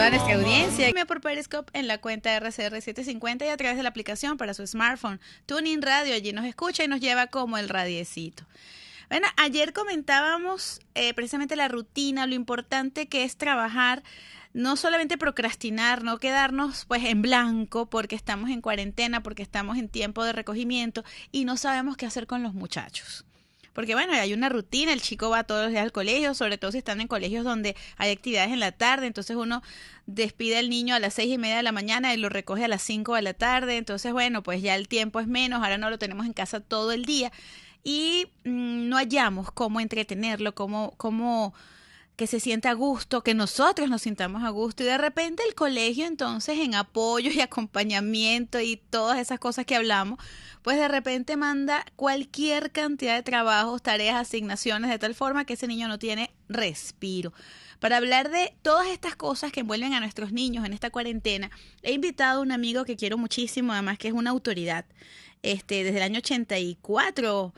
toda nuestra audiencia. Por Periscope en la cuenta RCR750 y a través de la aplicación para su smartphone. TuneIn Radio, allí nos escucha y nos lleva como el radiecito. Bueno, ayer comentábamos precisamente la rutina, lo importante que es trabajar, no solamente procrastinar, no quedarnos pues en blanco porque estamos en cuarentena, porque estamos en tiempo de recogimiento y no sabemos qué hacer con los muchachos. Porque bueno, hay una rutina, el chico va todos los días al colegio, sobre todo si están en colegios donde hay actividades en la tarde, entonces uno despide al niño a las 6:30 de la mañana y lo recoge a las 5 de la tarde, entonces bueno, pues ya el tiempo es menos, ahora no lo tenemos en casa todo el día y no hallamos cómo entretenerlo, cómo que se sienta a gusto, que nosotros nos sintamos a gusto y de repente el colegio entonces en apoyo y acompañamiento y todas esas cosas que hablamos, pues de repente manda cualquier cantidad de trabajos, tareas, asignaciones de tal forma que ese niño no tiene respiro. Para hablar de todas estas cosas que envuelven a nuestros niños en esta cuarentena, he invitado a un amigo que quiero muchísimo, además que es una autoridad, desde el año 84.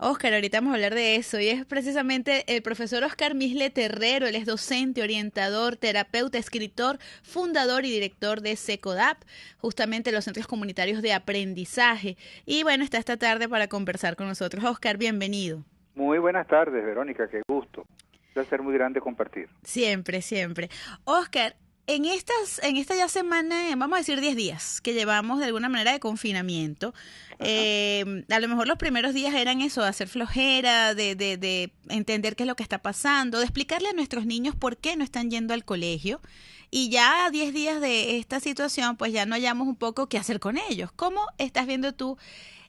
Óscar, ahorita vamos a hablar de eso, y es precisamente el profesor Óscar Misle Terrero. Él es docente, orientador, terapeuta, escritor, fundador y director de SECODAP, justamente los Centros Comunitarios de Aprendizaje. Y bueno, está esta tarde para conversar con nosotros. Óscar, bienvenido. Muy buenas tardes, Verónica, qué gusto. Un placer muy grande compartir. Siempre, siempre. Óscar, en esta ya semana, vamos a decir 10 días, que llevamos de alguna manera de confinamiento, a lo mejor los primeros días eran eso, de hacer flojera, de entender qué es lo que está pasando, de explicarle a nuestros niños por qué no están yendo al colegio, y ya a 10 días de esta situación, pues ya no hallamos un poco qué hacer con ellos. ¿Cómo estás viendo tú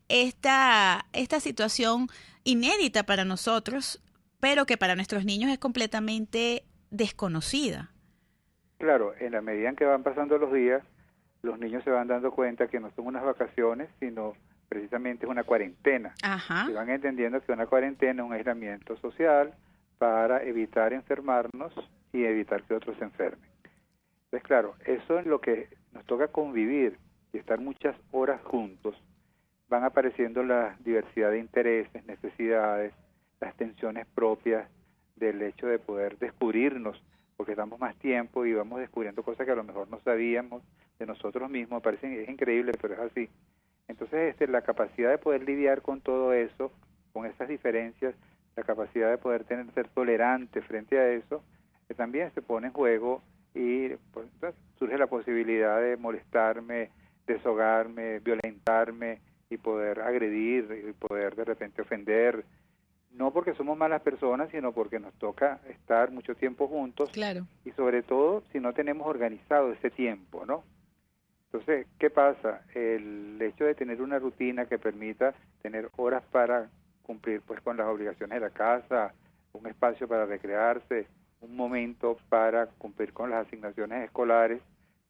esta situación inédita para nosotros, pero que para nuestros niños es completamente desconocida? Claro, en la medida en que van pasando los días, los niños se van dando cuenta que no son unas vacaciones, sino precisamente es una cuarentena. Ajá. Y van entendiendo que una cuarentena es un aislamiento social para evitar enfermarnos y evitar que otros se enfermen. Entonces, claro, eso es lo que nos toca convivir y estar muchas horas juntos. Van apareciendo la diversidad de intereses, necesidades, las tensiones propias del hecho de poder descubrirnos, porque damos más tiempo y vamos descubriendo cosas que a lo mejor no sabíamos de nosotros mismos. Es increíble, pero es así. Entonces, la capacidad de poder lidiar con todo eso, con esas diferencias, la capacidad de poder ser tolerante frente a eso, que también se pone en juego y pues, surge la posibilidad de molestarme, deshogarme, violentarme y poder agredir y poder de repente ofender. No porque somos malas personas, sino porque nos toca estar mucho tiempo juntos. Claro. Y sobre todo si no tenemos organizado ese tiempo, ¿no? Entonces, ¿qué pasa? El hecho de tener una rutina que permita tener horas para cumplir pues con las obligaciones de la casa, un espacio para recrearse, un momento para cumplir con las asignaciones escolares,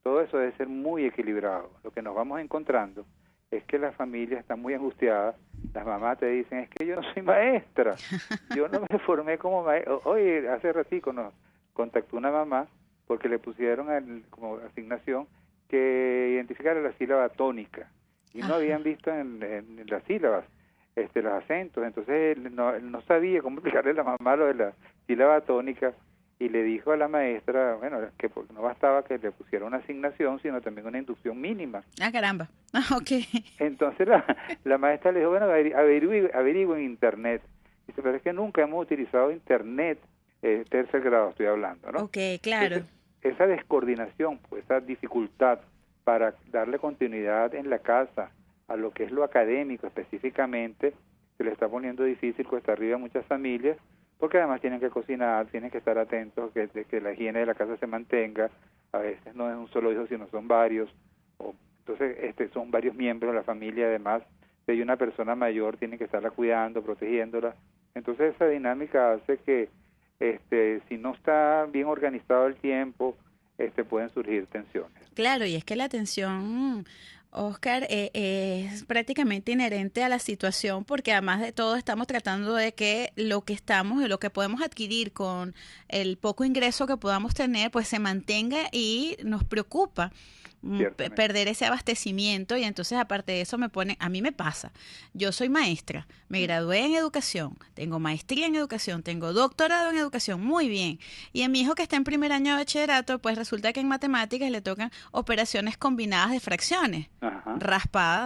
todo eso debe ser muy equilibrado. Lo que nos vamos encontrando es que las familias están muy angustiadas. Las mamás te dicen, es que yo no soy maestra, yo no me formé como maestra. Hoy, hace ratico nos contactó una mamá porque le pusieron como asignación que identificara la sílaba tónica y no habían visto en las sílabas los acentos. Entonces él no sabía cómo explicarle a la mamá lo de la sílaba tónica y le dijo a la maestra, bueno, que no bastaba que le pusiera una asignación, sino también una inducción mínima. Ah, caramba. Ok. Entonces la maestra le dijo, bueno, averigüe en Internet. Dice, pero es que nunca hemos utilizado Internet, tercer grado estoy hablando, ¿no? Ok, claro. Entonces, esa descoordinación, pues, esa dificultad para darle continuidad en la casa a lo que es lo académico específicamente, se le está poniendo difícil, cuesta arriba a muchas familias, porque además tienen que cocinar, tienen que estar atentos, que la higiene de la casa se mantenga. A veces no es un solo hijo, sino son varios. Entonces, son varios miembros de la familia, además. Si hay una persona mayor, tienen que estarla cuidando, protegiéndola. Entonces, esa dinámica hace que, si no está bien organizado el tiempo, pueden surgir tensiones. Claro, y es que la tensión, Óscar, es prácticamente inherente a la situación, porque además de todo estamos tratando de que lo que estamos y lo que podemos adquirir con el poco ingreso que podamos tener, pues se mantenga y nos preocupa. Ciertamente. perder ese abastecimiento, y entonces aparte de eso a mí me pasa, yo soy maestra, me gradué en educación, tengo maestría en educación, tengo doctorado en educación, muy bien, y a mi hijo que está en primer año de bachillerato, pues resulta que en matemáticas le tocan operaciones combinadas de fracciones, Ajá,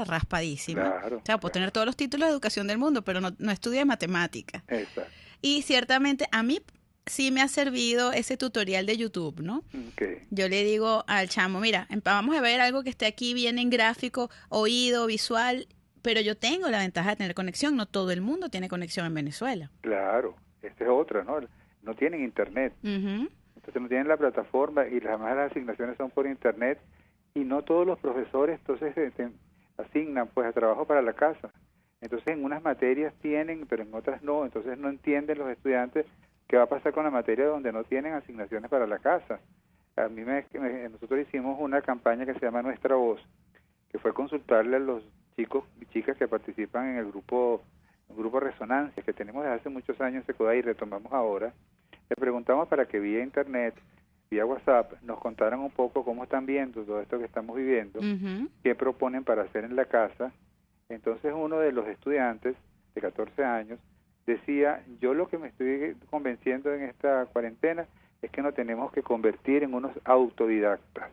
raspadísima, claro, o sea, puedo tener claro, todos los títulos de educación del mundo, pero no estudié matemáticas. exacto. Y ciertamente a mí sí me ha servido ese tutorial de YouTube, ¿no? Okay. Yo le digo al chamo, mira, vamos a ver algo que esté aquí bien en gráfico, oído, visual, pero yo tengo la ventaja de tener conexión, no todo el mundo tiene conexión en Venezuela. Claro, esta es otra, ¿no? No tienen internet, Ujú. entonces no tienen la plataforma y además las asignaciones son por internet y no todos los profesores entonces asignan pues a trabajo para la casa. Entonces en unas materias tienen, pero en otras no, entonces no entienden los estudiantes qué va a pasar con la materia donde no tienen asignaciones para la casa. A mí nosotros hicimos una campaña que se llama Nuestra Voz, que fue consultarle a los chicos y chicas que participan en el grupo Resonancia, que tenemos desde hace muchos años en Secodá y retomamos ahora. Le preguntamos para que vía internet, vía WhatsApp, nos contaran un poco cómo están viendo todo esto que estamos viviendo, Ujú. qué proponen para hacer en la casa. Entonces uno de los estudiantes de 14 años decía, yo lo que me estoy convenciendo en esta cuarentena es que nos tenemos que convertir en unos autodidactas.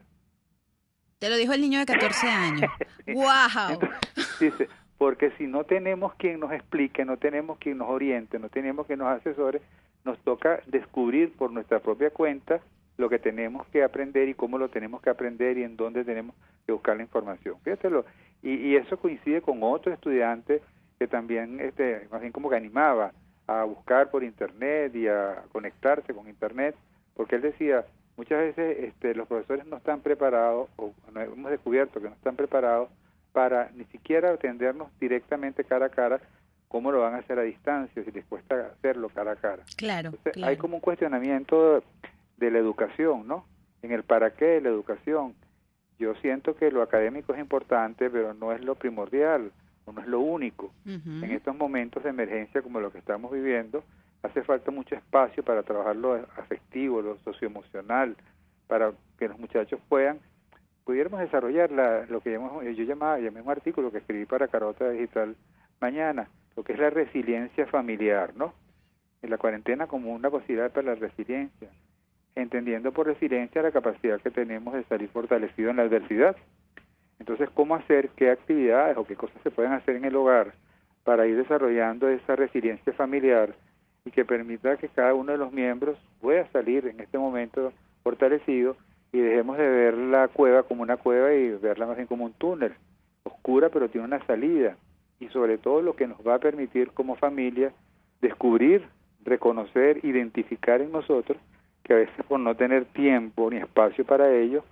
Te lo dijo el niño de 14 años. ¡Wow! Entonces, dice, porque si no tenemos quien nos explique, no tenemos quien nos oriente, no tenemos quien nos asesore, nos toca descubrir por nuestra propia cuenta lo que tenemos que aprender y cómo lo tenemos que aprender y en dónde tenemos que buscar la información. Fíjatelo. Y eso coincide con otro estudiante que también, más bien como que animaba a buscar por internet y a conectarse con internet, porque él decía, muchas veces los profesores no están preparados, o no, hemos descubierto que no están preparados para ni siquiera atendernos directamente cara a cara, cómo lo van a hacer a distancia, si les cuesta hacerlo cara a cara. Claro, Entonces, claro. hay como un cuestionamiento de la educación, ¿no? En el para qué de la educación. Yo siento que lo académico es importante, pero no es lo primordial, o no es lo único. Ujú. En estos momentos de emergencia como lo que estamos viviendo, hace falta mucho espacio para trabajar lo afectivo, lo socioemocional, para que los muchachos pudiéramos desarrollar lo que llamé un artículo que escribí para Carota Digital mañana, lo que es la resiliencia familiar, ¿no? En la cuarentena como una posibilidad para la resiliencia, entendiendo por resiliencia la capacidad que tenemos de salir fortalecido en la adversidad. Entonces, ¿cómo hacer, qué actividades o qué cosas se pueden hacer en el hogar para ir desarrollando esa resiliencia familiar y que permita que cada uno de los miembros pueda salir en este momento fortalecido y dejemos de ver la cueva como una cueva y verla más bien como un túnel, oscura pero tiene una salida, y sobre todo lo que nos va a permitir como familia descubrir, reconocer, identificar en nosotros que a veces por no tener tiempo ni espacio para ello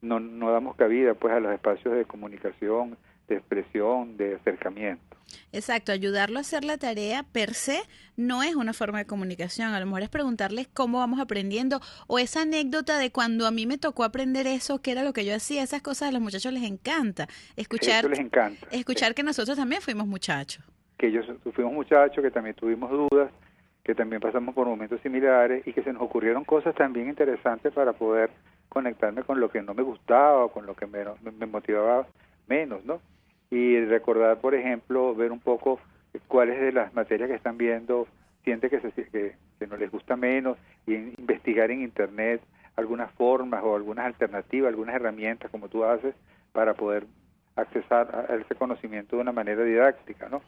no damos cabida pues a los espacios de comunicación, de expresión, de acercamiento. Exacto, ayudarlo a hacer la tarea per se no es una forma de comunicación, a lo mejor es preguntarles cómo vamos aprendiendo, o esa anécdota de cuando a mí me tocó aprender eso, qué era lo que yo hacía, esas cosas a los muchachos les encanta, Eso les encanta. escuchar que nosotros también fuimos muchachos. Que ellos fuimos muchachos, que también tuvimos dudas, que también pasamos por momentos similares y que se nos ocurrieron cosas también interesantes para poder conectarme con lo que no me gustaba o con lo que me motivaba menos, ¿no? Y recordar, por ejemplo, ver un poco cuáles de las materias que están viendo siente que no les gusta menos, y investigar en internet algunas formas o algunas alternativas, algunas herramientas como tú haces para poder accesar a ese conocimiento de una manera didáctica, ¿no?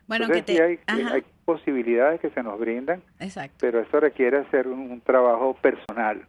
Bueno, Entonces, sí hay posibilidades que se nos brindan, exacto, pero eso requiere hacer un trabajo personal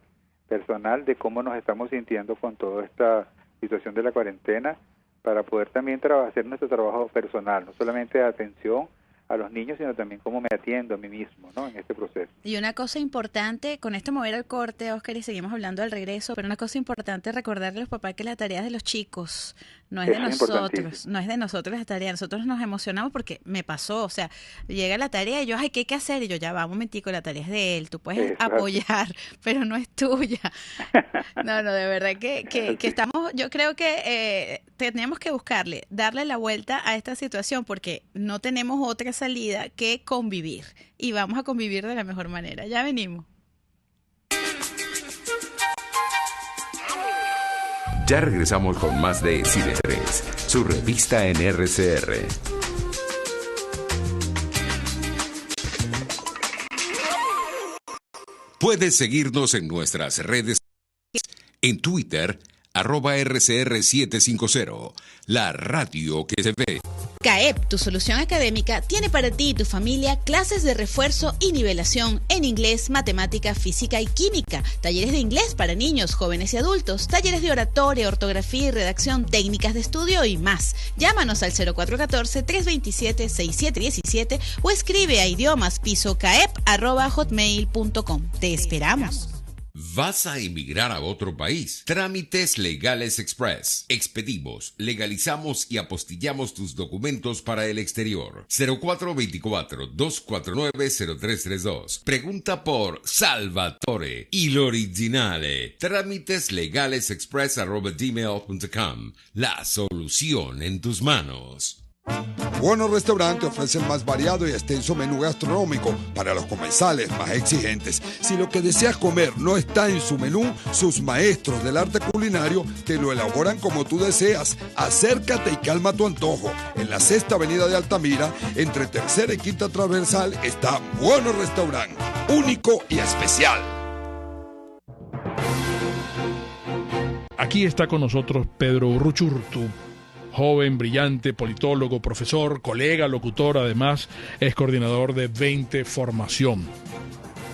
de cómo nos estamos sintiendo con toda esta situación de la cuarentena, para poder también hacer nuestro trabajo personal, no solamente de atención a los niños, sino también cómo me atiendo a mí mismo, ¿no? En este proceso. Y una cosa importante, con esto me voy a ir al corte, Oscar, y seguimos hablando al regreso, pero una cosa importante es recordarle a los papás que la tarea es de los chicos, no es de nosotros, no es de nosotros la tarea. Nosotros nos emocionamos porque me pasó, o sea, llega la tarea y yo, ay, ¿qué hay que hacer? Y yo, ya va, un momentico, la tarea es de él, tú puedes apoyar, pero no es tuya. No, de verdad que estamos, yo creo que tenemos que darle la vuelta a esta situación, porque no tenemos otra salida que convivir, y vamos a convivir de la mejor manera. Ya venimos. Ya regresamos con más de Cine 3, su revista en RCR. Puedes seguirnos en nuestras redes, en Twitter, @RCR750, la radio que se ve. CAEP, tu solución académica, tiene para ti y tu familia clases de refuerzo y nivelación en inglés, matemática, física y química, talleres de inglés para niños, jóvenes y adultos, talleres de oratoria, ortografía y redacción, técnicas de estudio y más. Llámanos al 0414-327-6717 o escribe a idiomaspisocaep@hotmail.com. Te esperamos. ¿Vas a emigrar a otro país? Trámites Legales Express. Expedimos, legalizamos y apostillamos tus documentos para el exterior. 0424-249-0332. Pregunta por Salvatore, il originale. Trámiteslegalesexpress@gmail.com. La solución en tus manos. Buenos Restaurantes ofrece el más variado y extenso menú gastronómico para los comensales más exigentes. Si lo que deseas comer no está en su menú, sus maestros del arte culinario te lo elaboran como tú deseas. Acércate y calma tu antojo. En la 6ª Avenida de Altamira, entre 3ª y 5ª Transversal, está Buenos Restaurante, único y especial. Aquí está con nosotros Pedro Urruchurtu, joven, brillante, politólogo, profesor, colega, locutor, además es coordinador de 20 Formación.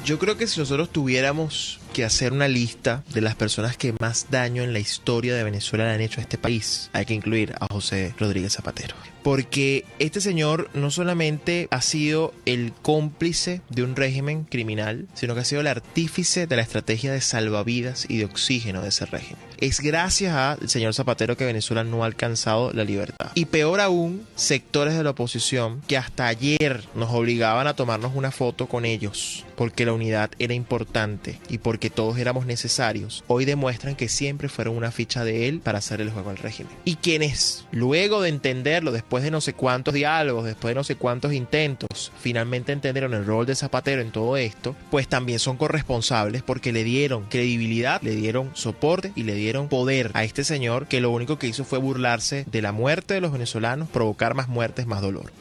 Yo creo que si nosotros tuviéramos que hacer una lista de las personas que más daño en la historia de Venezuela le han hecho a este país, hay que incluir a José Rodríguez Zapatero. Porque este señor no solamente ha sido el cómplice de un régimen criminal, sino que ha sido el artífice de la estrategia de salvavidas y de oxígeno de ese régimen. Es gracias al señor Zapatero que Venezuela no ha alcanzado la libertad. Y peor aún, sectores de la oposición que hasta ayer nos obligaban a tomarnos una foto con ellos, porque la unidad era importante y porque todos éramos necesarios, hoy demuestran que siempre fueron una ficha de él para hacer el juego al régimen. Y quienes, luego de entenderlo, después de no sé cuántos diálogos, después de no sé cuántos intentos, finalmente entendieron el rol de Zapatero en todo esto, pues también son corresponsables porque le dieron credibilidad, le dieron soporte y le dieron poder a este señor que lo único que hizo fue burlarse de la muerte de los venezolanos, provocar más muertes, más dolor.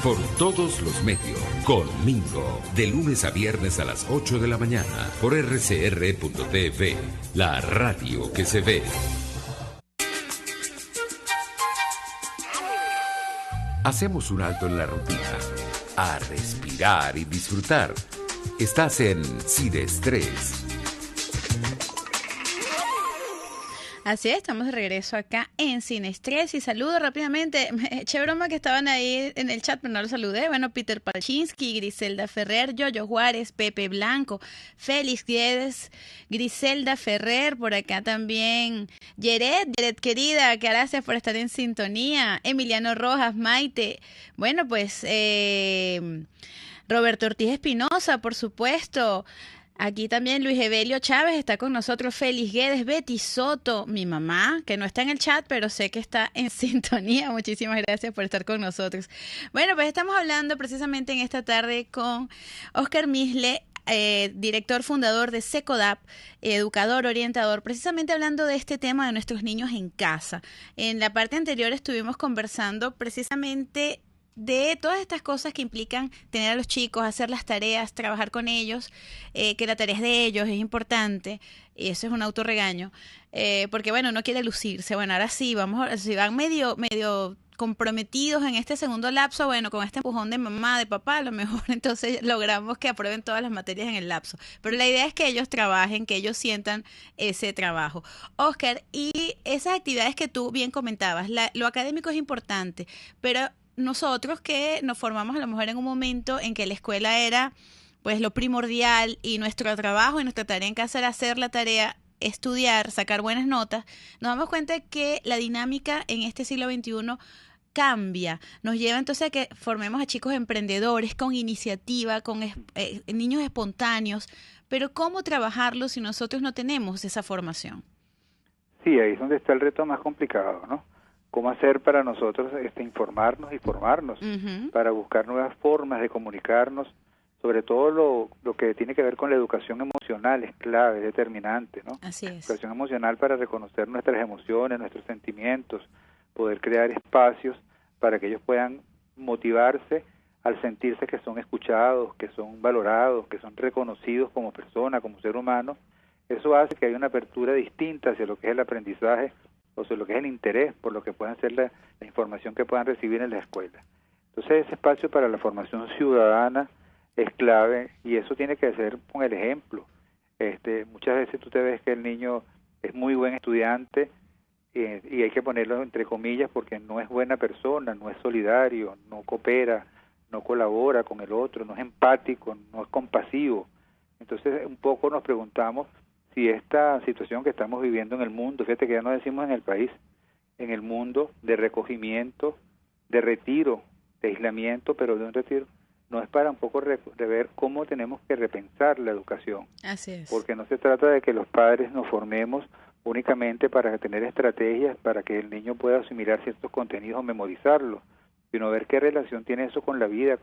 Por todos los medios, conmigo, de lunes a viernes a las 8 de la mañana, por rcr.tv, la radio que se ve. Hacemos un alto en la rutina, a respirar y disfrutar. Estás en Sin Estrés. Así es, estamos de regreso acá en Sin Estrés y saludo rápidamente, me eché broma que estaban ahí en el chat pero no los saludé, bueno, Peter Palczynski, Griselda Ferrer, Yoyo Juárez, Pepe Blanco, Félix Guedes, Griselda Ferrer, por acá también, Yeret querida, que gracias por estar en sintonía, Emiliano Rojas, Maite, bueno pues, Roberto Ortiz Espinosa, por supuesto. Aquí también Luis Evelio Chávez está con nosotros, Félix Guedes, Betty Soto, mi mamá, que no está en el chat, pero sé que está en sintonía. Muchísimas gracias por estar con nosotros. Bueno, pues estamos hablando precisamente en esta tarde con Oscar Misle, director fundador de SECODAP, educador, orientador, precisamente hablando de este tema de nuestros niños en casa. En la parte anterior estuvimos conversando precisamente de todas estas cosas que implican tener a los chicos, hacer las tareas, trabajar con ellos, que la tarea es de ellos, es importante, y eso es un autorregaño, porque bueno, no quiere lucirse, bueno, ahora sí, si van medio comprometidos en este segundo lapso, bueno, con este empujón de mamá, de papá, a lo mejor entonces logramos que aprueben todas las materias en el lapso, pero la idea es que ellos trabajen, que ellos sientan ese trabajo. Oscar, y esas actividades que tú bien comentabas, lo académico es importante, pero nosotros que nos formamos a lo mejor en un momento en que la escuela era pues lo primordial y nuestro trabajo y nuestra tarea en casa era hacer la tarea, estudiar, sacar buenas notas, nos damos cuenta de que la dinámica en este siglo XXI cambia, nos lleva entonces a que formemos a chicos emprendedores con iniciativa, con niños espontáneos, pero ¿cómo trabajarlo si nosotros no tenemos esa formación? Sí, ahí es donde está el reto más complicado, ¿no? ¿Cómo hacer para nosotros informarnos y formarnos, para buscar nuevas formas de comunicarnos sobre todo lo que tiene que ver con la educación emocional es clave, es determinante, ¿no? Así es. Educación emocional para reconocer nuestras emociones, nuestros sentimientos, poder crear espacios para que ellos puedan motivarse al sentirse que son escuchados, que son valorados, que son reconocidos como persona, como ser humano. Eso hace que haya una apertura distinta hacia lo que es el aprendizaje, o sea, lo que es el interés por lo que puedan ser la información que puedan recibir en la escuela. Entonces, ese espacio para la formación ciudadana es clave, y eso tiene que ser con el ejemplo. Muchas veces tú te ves que el niño es muy buen estudiante, y hay que ponerlo entre comillas porque no es buena persona, no es solidario, no coopera, no colabora con el otro, no es empático, no es compasivo. Entonces, un poco nos preguntamos si esta situación que estamos viviendo en el mundo, fíjate que ya no decimos en el país, en el mundo de recogimiento, de retiro, de aislamiento, pero de un retiro, no es para un poco de ver cómo tenemos que repensar la educación. Así es. Porque no se trata de que los padres nos formemos únicamente para tener estrategias para que el niño pueda asimilar ciertos contenidos o memorizarlos, sino ver qué relación tiene eso con la vida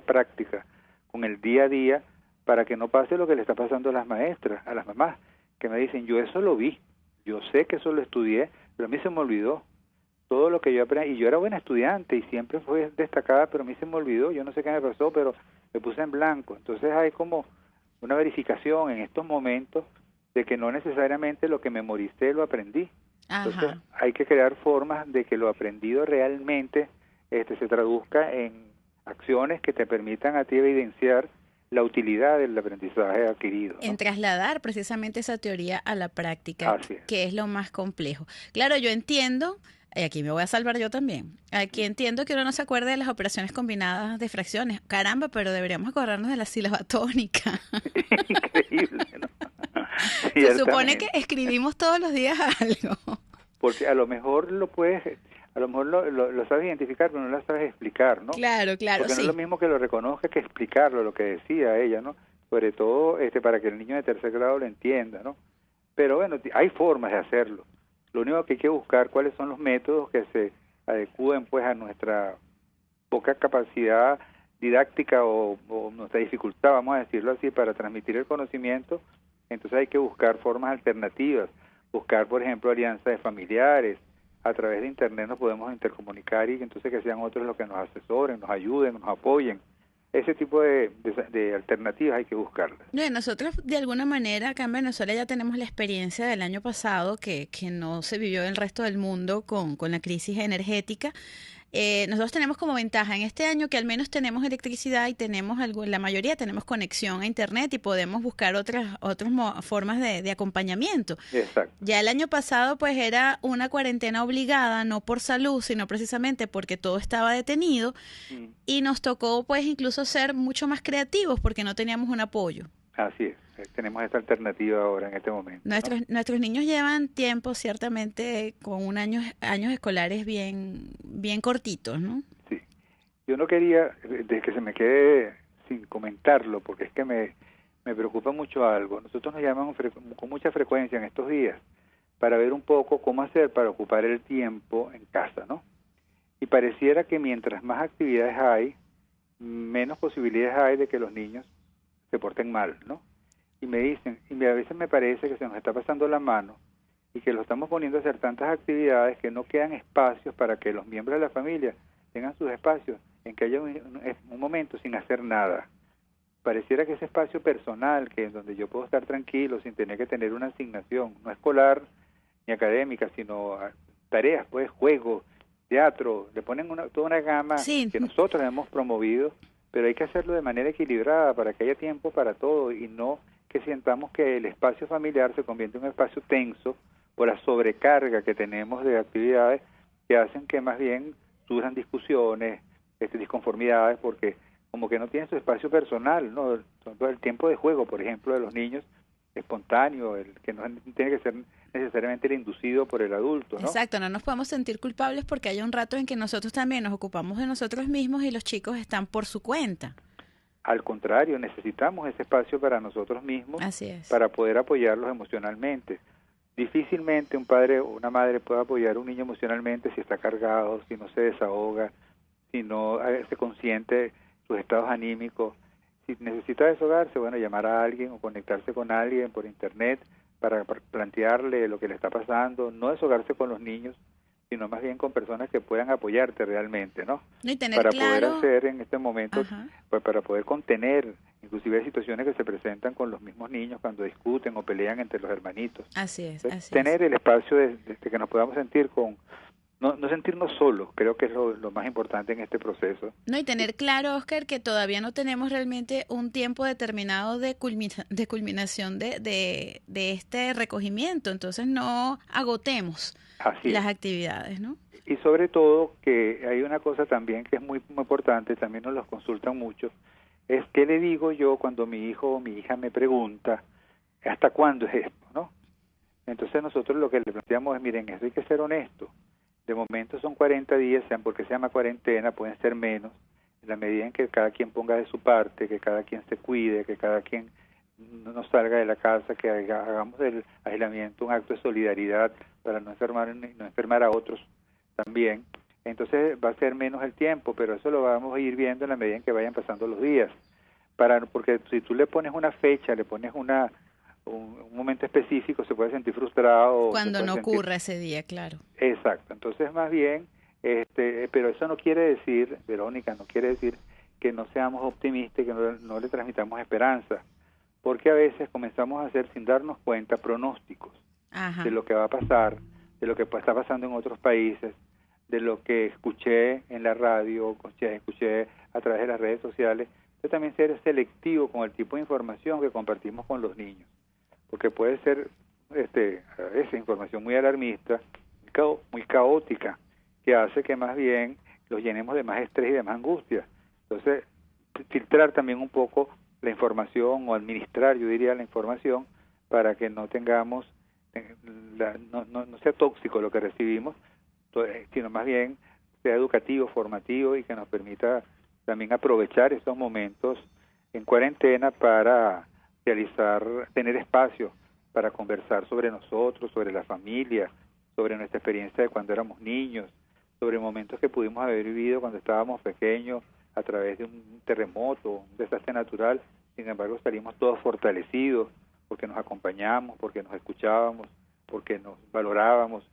práctica, con el día a día, para que no pase lo que le está pasando a las maestras, a las mamás, que me dicen, yo eso lo vi, yo sé que eso lo estudié, pero a mí se me olvidó todo lo que yo aprendí, y yo era buena estudiante y siempre fui destacada, pero a mí se me olvidó, yo no sé qué me pasó, pero me puse en blanco. Entonces hay como una verificación en estos momentos de que no necesariamente lo que memoricé lo aprendí. Entonces Ajá. hay que crear formas de que lo aprendido realmente se traduzca en acciones que te permitan a ti evidenciar la utilidad del aprendizaje adquirido, ¿no? En trasladar precisamente esa teoría a la práctica, Así es. que es lo más complejo. Claro, yo entiendo, y aquí me voy a salvar yo también, aquí entiendo que uno no se acuerde de las operaciones combinadas de fracciones. Caramba, pero deberíamos acordarnos de la sílaba tónica. Increíble, ¿no? Se supone que escribimos todos los días algo. Porque a lo mejor lo sabes identificar, pero no lo sabes explicar, ¿no? Claro, claro, Porque sí. no es lo mismo que lo reconozca que explicarlo, lo que decía ella, ¿no? Sobre todo para que el niño de tercer grado lo entienda, ¿no? Pero bueno, hay formas de hacerlo. Lo único que hay que buscar cuáles son los métodos que se adecúen pues a nuestra poca capacidad didáctica o nuestra dificultad, vamos a decirlo así, para transmitir el conocimiento. Entonces hay que buscar formas alternativas, buscar, por ejemplo, alianzas de familiares. A través de internet nos podemos intercomunicar y entonces que sean otros los que nos asesoren, nos ayuden, nos apoyen. Ese tipo de alternativas hay que buscarlas. Nosotros de alguna manera acá en Venezuela ya tenemos la experiencia del año pasado que no se vivió en el resto del mundo con la crisis energética. Nosotros tenemos como ventaja en este año que al menos tenemos electricidad y tenemos la mayoría tenemos conexión a internet y podemos buscar otras formas de acompañamiento. Exacto. Ya el año pasado pues era una cuarentena obligada, no por salud, sino precisamente porque todo estaba detenido y nos tocó pues incluso ser mucho más creativos porque no teníamos un apoyo. Así es, tenemos esta alternativa ahora en este momento. Nuestros niños llevan tiempo ciertamente con años escolares bien cortitos, ¿no? Sí, yo no quería de que se me quede sin comentarlo porque es que me preocupa mucho algo. Nosotros nos llaman con mucha frecuencia en estos días para ver un poco cómo hacer para ocupar el tiempo en casa, ¿no? Y pareciera que mientras más actividades hay, menos posibilidades hay de que los niños se porten mal, ¿no? Y me dicen, y a veces me parece que se nos está pasando la mano y que lo estamos poniendo a hacer tantas actividades que no quedan espacios para que los miembros de la familia tengan sus espacios, en que haya un momento sin hacer nada. Pareciera que ese espacio personal, que es donde yo puedo estar tranquilo sin tener que tener una asignación, no escolar ni académica, sino tareas, pues, juegos, teatro, le ponen toda una gama que nosotros hemos promovido, pero hay que hacerlo de manera equilibrada para que haya tiempo para todo y no que sientamos que el espacio familiar se convierte en un espacio tenso por la sobrecarga que tenemos de actividades que hacen que más bien surjan discusiones, disconformidades, porque como que no tienen su espacio personal, ¿no? El tiempo de juego, por ejemplo, de los niños, espontáneo, el que no tiene que ser necesariamente el inducido por el adulto, ¿no? Exacto, no nos podemos sentir culpables porque hay un rato en que nosotros también nos ocupamos de nosotros mismos y los chicos están por su cuenta. Al contrario, necesitamos ese espacio para nosotros mismos. Así es. Para poder apoyarlos emocionalmente. Difícilmente un padre o una madre puede apoyar a un niño emocionalmente si está cargado, si no se desahoga, si no se consciente sus estados anímicos, Si necesita desahogarse, bueno, llamar a alguien o conectarse con alguien por internet para plantearle lo que le está pasando, no desahogarse con los niños, sino más bien con personas que puedan apoyarte realmente, ¿no? Y tener para claro... poder hacer en este momento, Ajá. pues para poder contener, inclusive hay situaciones que se presentan con los mismos niños cuando discuten o pelean entre los hermanitos. Así es, Entonces, así tener es. el espacio de que nos podamos sentir con, no sentirnos solos, creo que es lo más importante en este proceso. No, y tener claro, Oscar, que todavía no tenemos realmente un tiempo determinado de culminación de este recogimiento, entonces no agotemos Así las es. actividades, ¿no? Y sobre todo que hay una cosa también que es muy, muy importante, también nos los consultan mucho, es qué le digo yo cuando mi hijo o mi hija me pregunta ¿hasta cuándo es esto? ¿No? Entonces nosotros lo que le planteamos es, miren, eso hay que ser honesto. De momento son 40 días, sean porque se llama cuarentena, pueden ser menos, en la medida en que cada quien ponga de su parte, que cada quien se cuide, que cada quien no salga de la casa, que hagamos del aislamiento un acto de solidaridad para no enfermar a otros también. Entonces va a ser menos el tiempo, pero eso lo vamos a ir viendo en la medida en que vayan pasando los días. Porque si tú le pones una fecha, le pones un momento específico, se puede sentir frustrado. Cuando no ocurra ese día, claro. Exacto. Entonces, más bien, pero eso no quiere decir, Verónica, no quiere decir que no seamos optimistas y que no le transmitamos esperanza, porque a veces comenzamos a hacer, sin darnos cuenta, pronósticos Ajá. de lo que va a pasar, de lo que está pasando en otros países, de lo que escuché en la radio, escuché a través de las redes sociales. Entonces también ser selectivo con el tipo de información que compartimos con los niños, porque puede ser a veces información muy alarmista, muy caótica, que hace que más bien los llenemos de más estrés y de más angustia. Entonces, filtrar también un poco la información o administrar, yo diría, la información para que no tengamos, no sea tóxico lo que recibimos, sino más bien sea educativo, formativo y que nos permita también aprovechar estos momentos en cuarentena para tener espacio para conversar sobre nosotros, sobre la familia, sobre nuestra experiencia de cuando éramos niños, sobre momentos que pudimos haber vivido cuando estábamos pequeños a través de un terremoto, un desastre natural. Sin embargo, salimos todos fortalecidos porque nos acompañamos, porque nos escuchábamos, porque nos valorábamos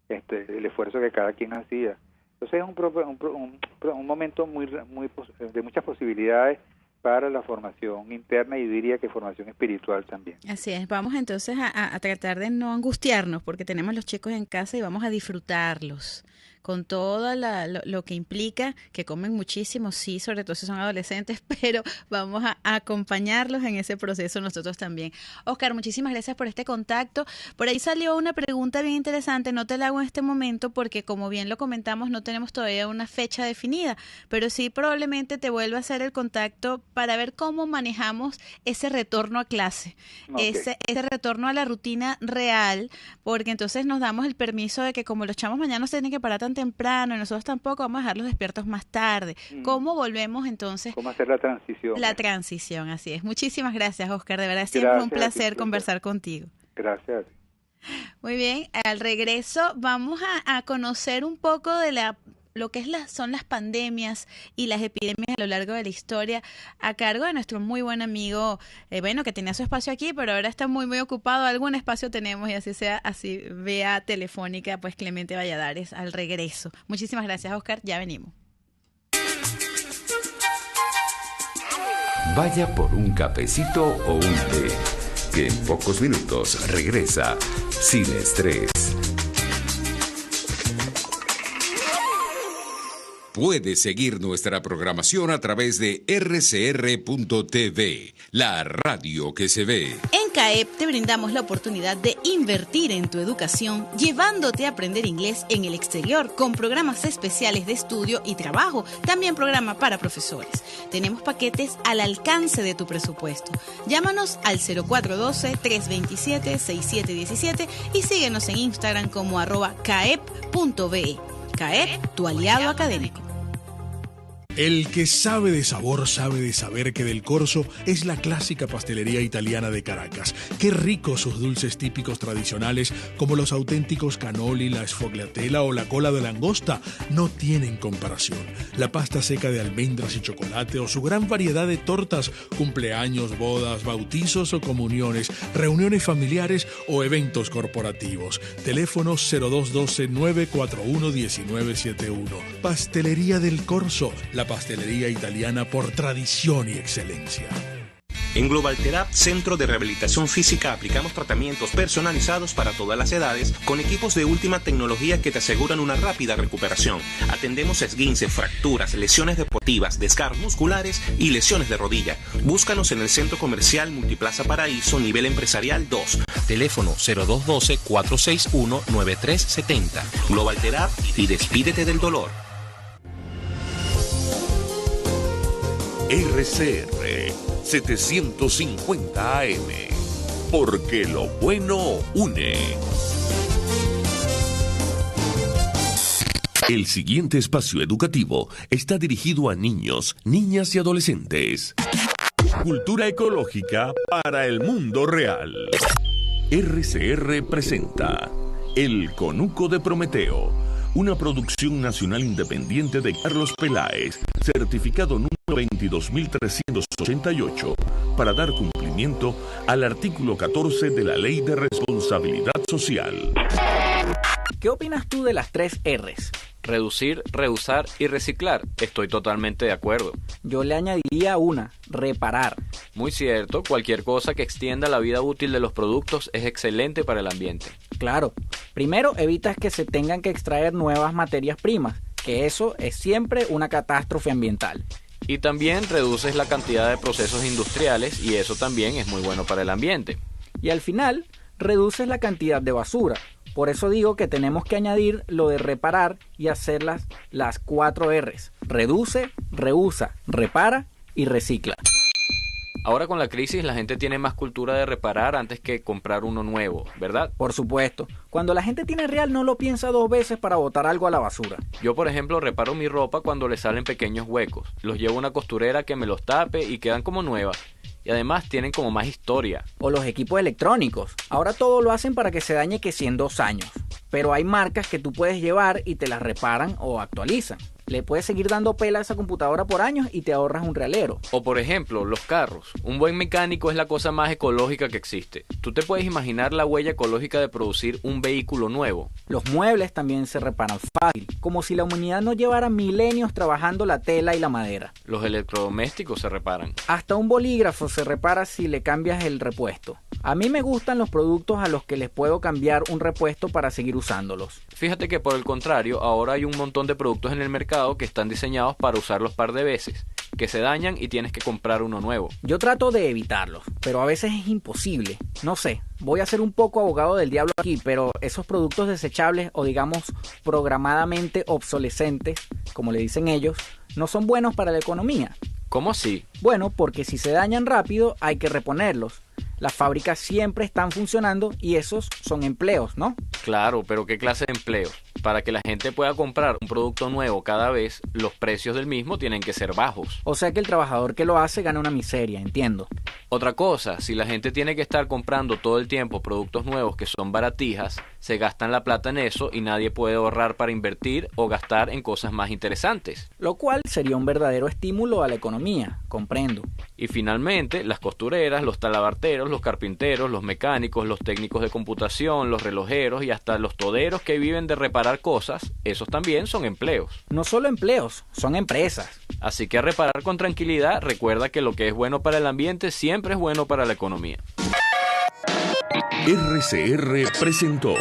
el esfuerzo que cada quien hacía. Entonces es un momento de muchas posibilidades para la formación interna y diría que formación espiritual también. Así es, vamos entonces a tratar de no angustiarnos porque tenemos los chicos en casa y vamos a disfrutarlos con todo lo que implica, que comen muchísimo, sí, sobre todo si son adolescentes, pero vamos a acompañarlos en ese proceso nosotros también. Oscar, muchísimas gracias por este contacto. Por ahí salió una pregunta bien interesante, no te la hago en este momento porque como bien lo comentamos no tenemos todavía una fecha definida, pero sí probablemente te vuelva a hacer el contacto para ver cómo manejamos ese retorno a clase, okay. ese retorno a la rutina real, porque entonces nos damos el permiso de que como los chamos mañana se tienen que parar tan temprano y nosotros tampoco, vamos a dejarlos despiertos más tarde. ¿Cómo volvemos entonces? ¿Cómo hacer la transición? La transición, así es. Muchísimas gracias, Oscar. De verdad, siempre es un placer conversar contigo. Gracias. Muy bien, al regreso vamos a conocer un poco de lo que son las pandemias y las epidemias a lo largo de la historia a cargo de nuestro muy buen amigo, que tenía su espacio aquí, pero ahora está muy, muy ocupado. Algún espacio tenemos y así vía telefónica, pues Clemente Valladares al regreso. Muchísimas gracias, Oscar. Ya venimos. Vaya por un cafecito o un té, que en pocos minutos regresa Sin Estrés. Puedes seguir nuestra programación a través de rcr.tv, la radio que se ve. En CAEP te brindamos la oportunidad de invertir en tu educación, llevándote a aprender inglés en el exterior con programas especiales de estudio y trabajo, también programa para profesores. Tenemos paquetes al alcance de tu presupuesto. Llámanos al 0412-327-6717 y síguenos en Instagram como @caep.be. CAEP, tu aliado académico. El que sabe de sabor sabe de saber que Del Corso es la clásica pastelería italiana de Caracas. Qué ricos sus dulces típicos tradicionales como los auténticos cannoli, la sfogliatella o la cola de langosta no tienen comparación. La pasta seca de almendras y chocolate o su gran variedad de tortas, cumpleaños, bodas, bautizos o comuniones, reuniones familiares o eventos corporativos. Teléfono 0212-941-1971. Pastelería Del Corso, la pastelería italiana por tradición y excelencia. En Global Therapy, Centro de Rehabilitación Física, aplicamos tratamientos personalizados para todas las edades con equipos de última tecnología que te aseguran una rápida recuperación. Atendemos esguince, fracturas, lesiones deportivas, desgarros musculares y lesiones de rodilla. Búscanos en el Centro Comercial Multiplaza Paraíso, nivel empresarial 2. Teléfono 0212-461-9370. Global Therapy y despídete del dolor. RCR 750 AM, porque lo bueno une. El siguiente espacio educativo está dirigido a niños, niñas y adolescentes. Cultura ecológica para el mundo real. RCR presenta El Conuco de Prometeo, una producción nacional independiente de Carlos Peláez, certificado número 22.388, para dar cumplimiento al artículo 14 de la Ley de Responsabilidad Social. ¿Qué opinas tú de las 3 R's? Reducir, reusar y reciclar. Estoy totalmente de acuerdo. Yo le añadiría una, reparar. Muy cierto, cualquier cosa que extienda la vida útil de los productos es excelente para el ambiente. Claro, primero evitas que se tengan que extraer nuevas materias primas, que eso es siempre una catástrofe ambiental. Y también reduces la cantidad de procesos industriales y eso también es muy bueno para el ambiente. Y al final, reduces la cantidad de basura. Por eso digo que tenemos que añadir lo de reparar y hacer las 4 R's. Reduce, reusa, repara y recicla. Ahora con la crisis la gente tiene más cultura de reparar antes que comprar uno nuevo, ¿verdad? Por supuesto. Cuando la gente tiene real no lo piensa 2 veces para botar algo a la basura. Yo, por ejemplo, reparo mi ropa cuando le salen pequeños huecos. Los llevo a una costurera que me los tape y quedan como nuevas. Y además tienen como más historia. O los equipos electrónicos. Ahora todo lo hacen para que se dañe que si en 2 años. Pero hay marcas que tú puedes llevar y te las reparan o actualizan. Le puedes seguir dando pela a esa computadora por años y te ahorras un realero. O por ejemplo, los carros. Un buen mecánico es la cosa más ecológica que existe. ¿Tú te puedes imaginar la huella ecológica de producir un vehículo nuevo? Los muebles también se reparan fácil, como si la humanidad no llevara milenios trabajando la tela y la madera. Los electrodomésticos se reparan. Hasta un bolígrafo se repara si le cambias el repuesto. A mí me gustan los productos a los que les puedo cambiar un repuesto para seguir usándolos. Fíjate que por el contrario, ahora hay un montón de productos en el mercado que están diseñados para usarlos par de veces, que se dañan y tienes que comprar uno nuevo. Yo trato de evitarlos, pero a veces es imposible. No sé, voy a ser un poco abogado del diablo aquí, pero esos productos desechables o digamos programadamente obsolescentes, como le dicen ellos, no son buenos para la economía. ¿Cómo así? Bueno, porque si se dañan rápido hay que reponerlos. Las fábricas siempre están funcionando y esos son empleos, ¿no? Claro, pero ¿qué clase de empleos? Para que la gente pueda comprar un producto nuevo cada vez, los precios del mismo tienen que ser bajos. O sea que el trabajador que lo hace gana una miseria, entiendo. Otra cosa, si la gente tiene que estar comprando todo el tiempo productos nuevos que son baratijas, se gastan la plata en eso y nadie puede ahorrar para invertir o gastar en cosas más interesantes. Lo cual sería un verdadero estímulo a la economía, comprendo. Y finalmente, las costureras, los talabarteros, los carpinteros, los mecánicos, los técnicos de computación, los relojeros y hasta los toderos que viven de reparar cosas, esos también son empleos. No solo empleos, son empresas. Así que a reparar con tranquilidad, recuerda que lo que es bueno para el ambiente siempre es bueno para la economía. RCR presentó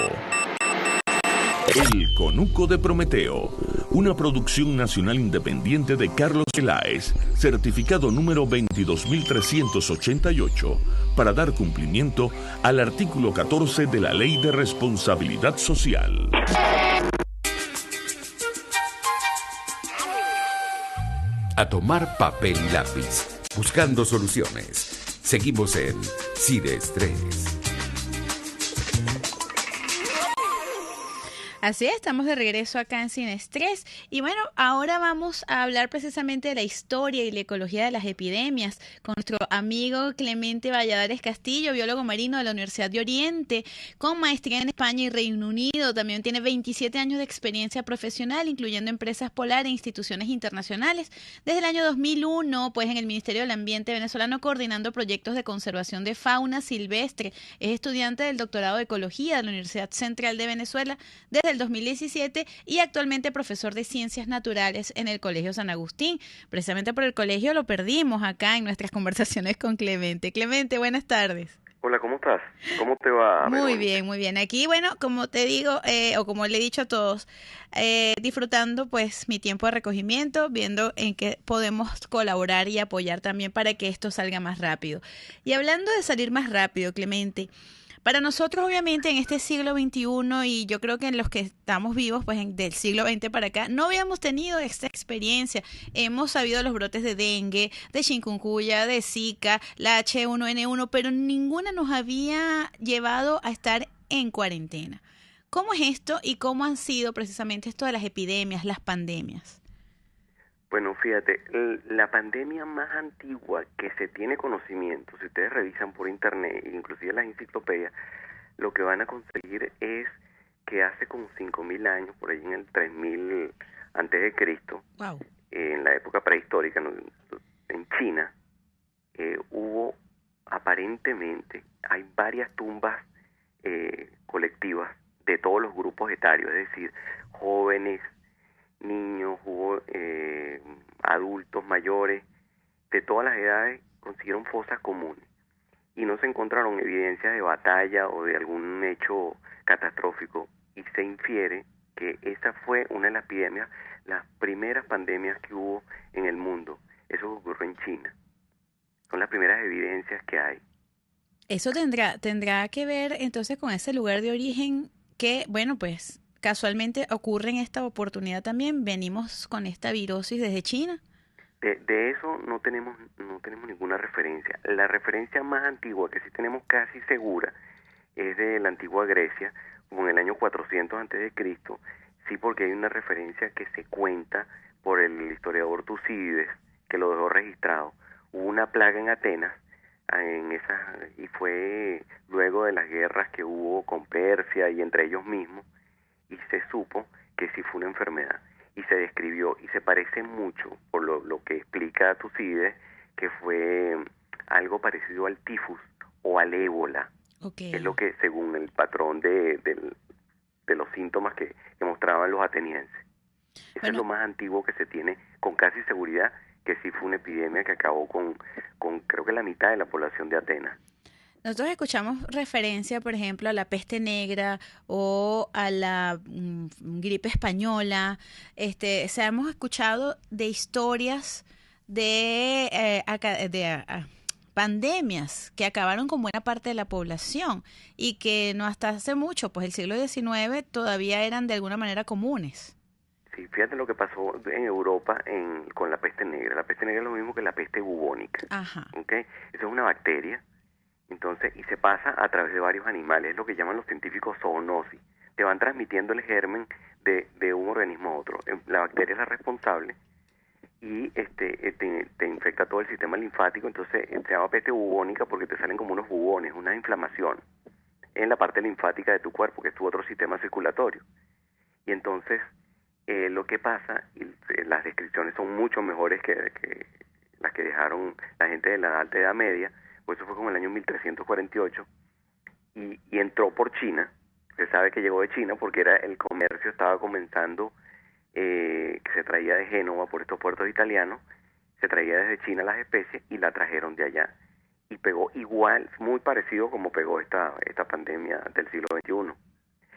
El Conuco de Prometeo, una producción nacional independiente de Carlos Peláez, certificado número 22.388, para dar cumplimiento al artículo 14 de la Ley de Responsabilidad Social. A tomar papel y lápiz, buscando soluciones. Seguimos en Sin Estrés. Así es, estamos de regreso acá en Sin Estrés y bueno, ahora vamos a hablar precisamente de la historia y la ecología de las epidemias con nuestro amigo Clemente Valladares Castillo, biólogo marino de la Universidad de Oriente, con maestría en España y Reino Unido. También tiene 27 años de experiencia profesional, incluyendo empresas polares e instituciones internacionales. Desde el año 2001, pues en el Ministerio del Ambiente venezolano coordinando proyectos de conservación de fauna silvestre. Es estudiante del doctorado de Ecología de la Universidad Central de Venezuela desde el 2017 y actualmente profesor de Ciencias Naturales en el Colegio San Agustín. Precisamente por el colegio lo perdimos acá en nuestras conversaciones con Clemente. Clemente, buenas tardes. Hola, ¿cómo estás? ¿Cómo te va? Muy bien, muy bien. Aquí, bueno, como te digo, o como le he dicho a todos, disfrutando pues mi tiempo de recogimiento, viendo en qué podemos colaborar y apoyar también para que esto salga más rápido. Y hablando de salir más rápido, Clemente, para nosotros, obviamente, en este siglo XXI, y yo creo que en los que estamos vivos, pues del siglo XX para acá, no habíamos tenido esta experiencia. Hemos sabido los brotes de dengue, de chikungunya, de Zika, la H1N1, pero ninguna nos había llevado a estar en cuarentena. ¿Cómo es esto y cómo han sido precisamente esto de las epidemias, las pandemias? Bueno, fíjate, la pandemia más antigua que se tiene conocimiento, si ustedes revisan por internet, inclusive las enciclopedias, lo que van a conseguir es que hace como 5.000 años, por ahí en el 3000 antes de Cristo, wow, en la época prehistórica, en China, hubo aparentemente, hay varias tumbas colectivas de todos los grupos etarios, es decir, jóvenes, niños, hubo adultos mayores, de todas las edades consiguieron fosas comunes y no se encontraron evidencias de batalla o de algún hecho catastrófico y se infiere que esa fue una de las epidemias, las primeras pandemias que hubo en el mundo. Eso ocurrió en China. Son las primeras evidencias que hay. Eso tendrá que ver entonces con ese lugar de origen que, bueno, pues casualmente ocurre en esta oportunidad también. Venimos con esta virosis desde China. De eso no tenemos ninguna referencia. La referencia más antigua que sí tenemos casi segura es de la antigua Grecia, como en el año 400 antes de Cristo. Sí, porque hay una referencia que se cuenta por el historiador Tucídides, que lo dejó registrado. Hubo una plaga en Atenas, y fue luego de las guerras que hubo con Persia y entre ellos mismos, y se supo que sí fue una enfermedad y se describió y se parece mucho por lo que explica Tucídides que fue algo parecido al tifus o al ébola. Okay. Es lo que según el patrón de los síntomas que mostraban los atenienses. Eso es lo más antiguo que se tiene con casi seguridad, que sí fue una epidemia que acabó con creo que la mitad de la población de Atenas. Nosotros escuchamos referencia, por ejemplo, a la peste negra o a la gripe española. Hemos escuchado de historias de pandemias que acabaron con buena parte de la población y que no hasta hace mucho, pues el siglo XIX, todavía eran de alguna manera comunes. Sí, fíjate lo que pasó en Europa con la peste negra. La peste negra es lo mismo que la peste bubónica. Ajá. ¿Okay? Esa es una bacteria. Entonces, y se pasa a través de varios animales, es lo que llaman los científicos zoonosis. Te van transmitiendo el germen de un organismo a otro. La bacteria es la responsable y te infecta todo el sistema linfático. Entonces se llama peste bubónica porque te salen como unos bubones, una inflamación en la parte linfática de tu cuerpo, que es tu otro sistema circulatorio. Y entonces lo que pasa, las descripciones son mucho mejores que las que dejaron la gente de la Alta Edad Media. Pues eso fue como en el año 1348 y entró por China. Se sabe que llegó de China porque el comercio estaba comenzando, que se traía de Génova por estos puertos italianos, se traía desde China las especies y la trajeron de allá. Y pegó igual, muy parecido como pegó esta pandemia del siglo XXI.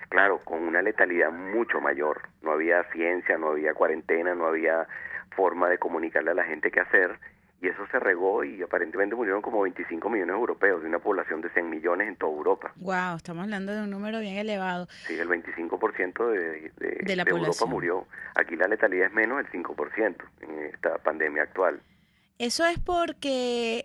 Claro, con una letalidad mucho mayor. No había ciencia, no había cuarentena, no había forma de comunicarle a la gente qué hacer. Y eso se regó y aparentemente murieron como 25 millones de europeos de una población de 100 millones en toda Europa. Wow, estamos hablando de un número bien elevado. Sí, el 25% de la Europa murió. Aquí la letalidad es menos del 5% en esta pandemia actual. Eso es porque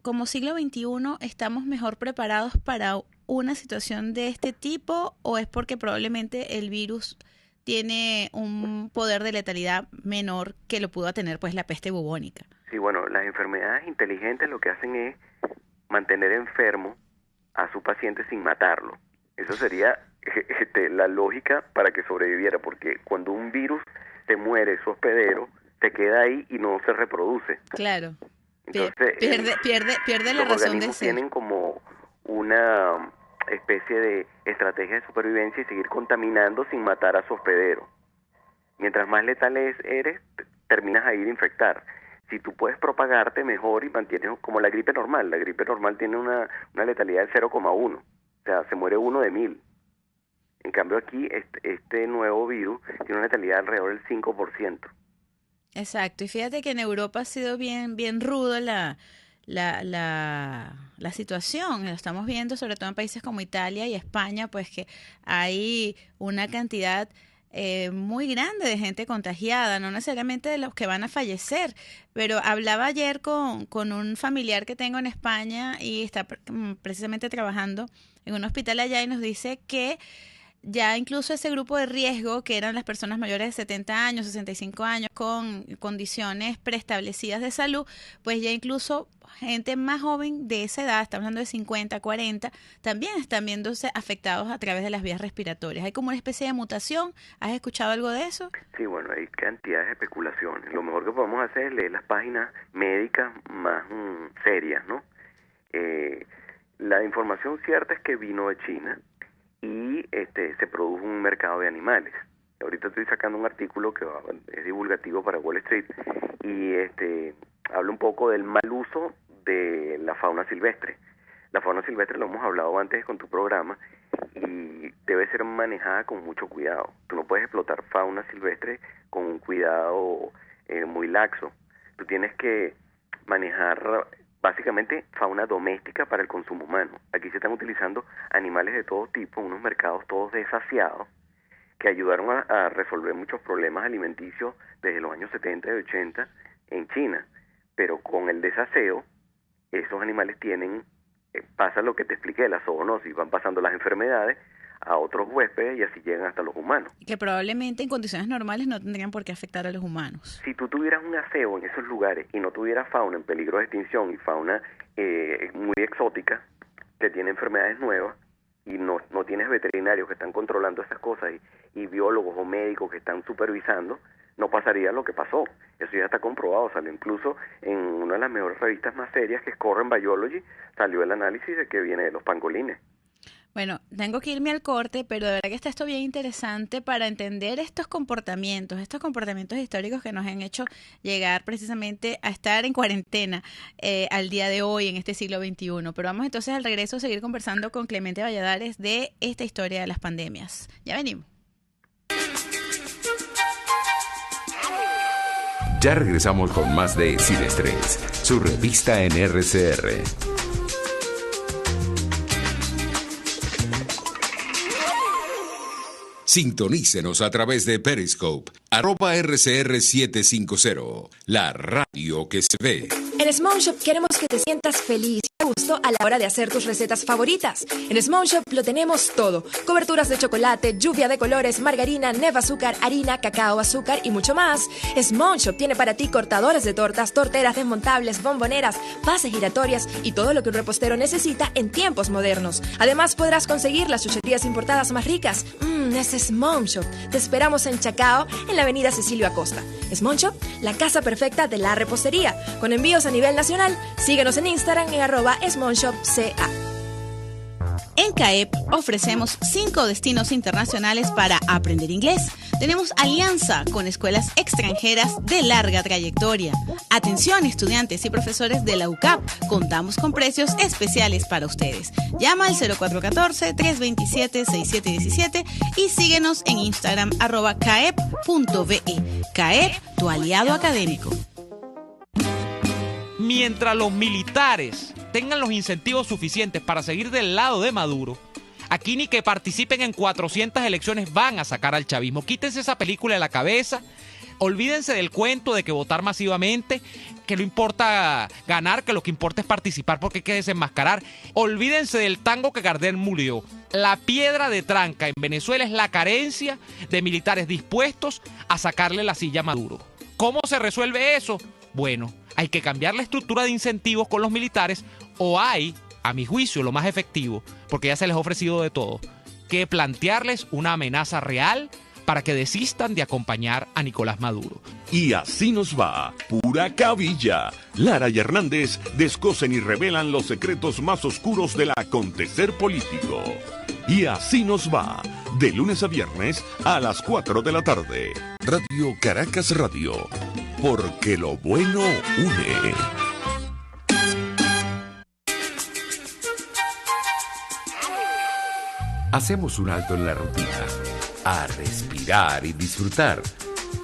como siglo XXI estamos mejor preparados para una situación de este tipo o es porque probablemente el virus tiene un poder de letalidad menor que lo pudo tener pues la peste bubónica? Sí, bueno, las enfermedades inteligentes lo que hacen es mantener enfermo a su paciente sin matarlo. Eso sería la lógica para que sobreviviera, porque cuando un virus se muere, su hospedero, se queda ahí y no se reproduce. Claro. Entonces, pierde la razón de ser. Los organismos tienen como una especie de estrategia de supervivencia y seguir contaminando sin matar a su hospedero. Mientras más letal eres, terminas ahí de infectar. Si tú puedes propagarte mejor y mantienes como la gripe normal. La gripe normal tiene una letalidad del 0,1. O sea, se muere 1 de 1000. En cambio aquí, este nuevo virus tiene una letalidad alrededor del 5%. Exacto. Y fíjate que en Europa ha sido bien rudo la situación. Lo estamos viendo sobre todo en países como Italia y España, pues que hay una cantidad muy grande de gente contagiada, no necesariamente de los que van a fallecer, pero hablaba ayer con un familiar que tengo en España y está precisamente trabajando en un hospital allá y nos dice que ya incluso ese grupo de riesgo, que eran las personas mayores de 70 años, 65 años, con condiciones preestablecidas de salud, pues ya incluso gente más joven de esa edad, estamos hablando de 50, 40, también están viéndose afectados a través de las vías respiratorias. Hay como una especie de mutación. ¿Has escuchado algo de eso? Sí, bueno, hay cantidades de especulaciones. Lo mejor que podemos hacer es leer las páginas médicas más serias, ¿no? La información cierta es que vino de China y se produjo un mercado de animales. Ahorita estoy sacando un artículo que es divulgativo para Wall Street y habla un poco del mal uso de la fauna silvestre. La fauna silvestre lo hemos hablado antes con tu programa y debe ser manejada con mucho cuidado. Tú no puedes explotar fauna silvestre con un cuidado muy laxo. Tú tienes que manejar básicamente fauna doméstica para el consumo humano. Aquí se están utilizando animales de todo tipo, unos mercados todos desasiados que ayudaron a resolver muchos problemas alimenticios desde los años 70 y 80 en China. Pero con el desaseo, esos animales pasa lo que te expliqué, la zoonosis, van pasando las enfermedades a otros huéspedes y así llegan hasta los humanos. Que probablemente en condiciones normales no tendrían por qué afectar a los humanos. Si tú tuvieras un aseo en esos lugares y no tuvieras fauna en peligro de extinción y fauna muy exótica, que tiene enfermedades nuevas, y no tienes veterinarios que están controlando esas cosas y biólogos o médicos que están supervisando, no pasaría lo que pasó. Eso ya está comprobado, salió incluso en una de las mejores revistas más serias, que es Current Biology, salió el análisis de que viene de los pangolines. Bueno, tengo que irme al corte, pero de verdad que está esto bien interesante para entender estos comportamientos históricos que nos han hecho llegar precisamente a estar en cuarentena al día de hoy, en este siglo XXI. Pero vamos entonces al regreso a seguir conversando con Clemente Valladares de esta historia de las pandemias. Ya venimos. Ya regresamos con más de Sin Estrés, su revista en RCR. Sintonícenos a través de Periscope, @RCR750, la radio que se ve. En Small Shop queremos que te sientas feliz y a gusto a la hora de hacer tus recetas favoritas. En Small Shop lo tenemos todo: coberturas de chocolate, lluvia de colores, margarina, neva azúcar, harina, cacao, azúcar y mucho más. Small Shop tiene para ti cortadores de tortas, torteras desmontables, bomboneras, bases giratorias y todo lo que un repostero necesita en tiempos modernos. Además podrás conseguir las chucherías importadas más ricas. Es Small Shop. Te esperamos en Chacao, en la avenida Cecilio Acosta. Small Shop, la casa perfecta de la repostería, con envíos a nivel nacional. Síguenos en Instagram en @smallshopca. En CAEP ofrecemos 5 destinos internacionales para aprender inglés. Tenemos alianza con escuelas extranjeras de larga trayectoria. Atención, estudiantes y profesores de la UCAP. Contamos con precios especiales para ustedes. Llama al 0414-327-6717 y síguenos en Instagram @caep.be. CAEP, tu aliado académico. Mientras los militares tengan los incentivos suficientes para seguir del lado de Maduro, aquí ni que participen en 400 elecciones van a sacar al chavismo. Quítense esa película de la cabeza. Olvídense del cuento de que votar masivamente, que no importa ganar, que lo que importa es participar porque hay que desenmascarar. Olvídense del tango que Gardel murió. La piedra de tranca en Venezuela es la carencia de militares dispuestos a sacarle la silla a Maduro. ¿Cómo se resuelve eso? Bueno, hay que cambiar la estructura de incentivos con los militares, o hay, a mi juicio, lo más efectivo, porque ya se les ha ofrecido de todo, que plantearles una amenaza real para que desistan de acompañar a Nicolás Maduro. Y así nos va, pura cabilla. Lara y Hernández descosen y revelan los secretos más oscuros del acontecer político. Y así nos va, de lunes a viernes a las 4 de la tarde. Radio Caracas Radio, porque lo bueno une. Hacemos un alto en la rutina, a respirar y disfrutar.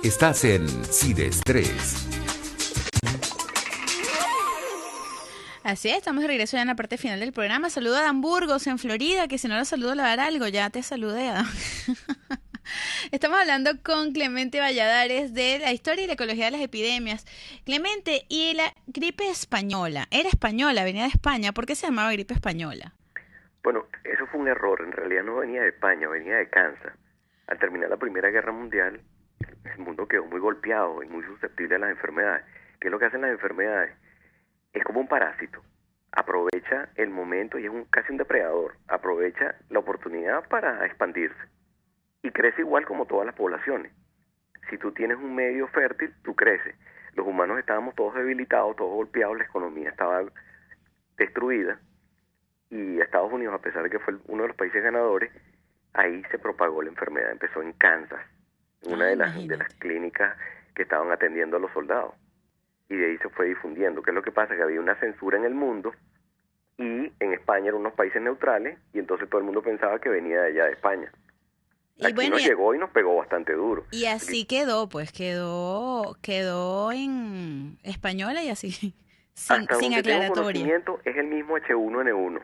Estás en Sin Estrés. Así es, estamos de regreso ya en la parte final del programa. Saludo a Dan Burgos en Florida, que si no lo saludo le va a dar algo, ya te saludé, Adam. Estamos hablando con Clemente Valladares de la historia y la ecología de las epidemias. Clemente, y la gripe española, era española, venía de España, ¿por qué se llamaba gripe española? Bueno, eso fue un error, en realidad no venía de España, venía de Kansas. Al terminar la Primera Guerra Mundial, el mundo quedó muy golpeado y muy susceptible a las enfermedades. ¿Qué es lo que hacen las enfermedades? Es como un parásito, aprovecha el momento y es casi un depredador, aprovecha la oportunidad para expandirse y crece igual como todas las poblaciones. Si tú tienes un medio fértil, tú creces. Los humanos estábamos todos debilitados, todos golpeados, la economía estaba destruida y Estados Unidos, a pesar de que fue uno de los países ganadores, ahí se propagó la enfermedad, empezó en Kansas, en una de las clínicas que estaban atendiendo a los soldados. Y de ahí se fue difundiendo. ¿Qué es lo que pasa? Que había una censura en el mundo y en España eran unos países neutrales y entonces todo el mundo pensaba que venía de allá de España. Aquí nos llegó y nos pegó bastante duro. Y así quedó, pues quedó en española y así, sin aclaratorio. Conocimiento es el mismo H1N1,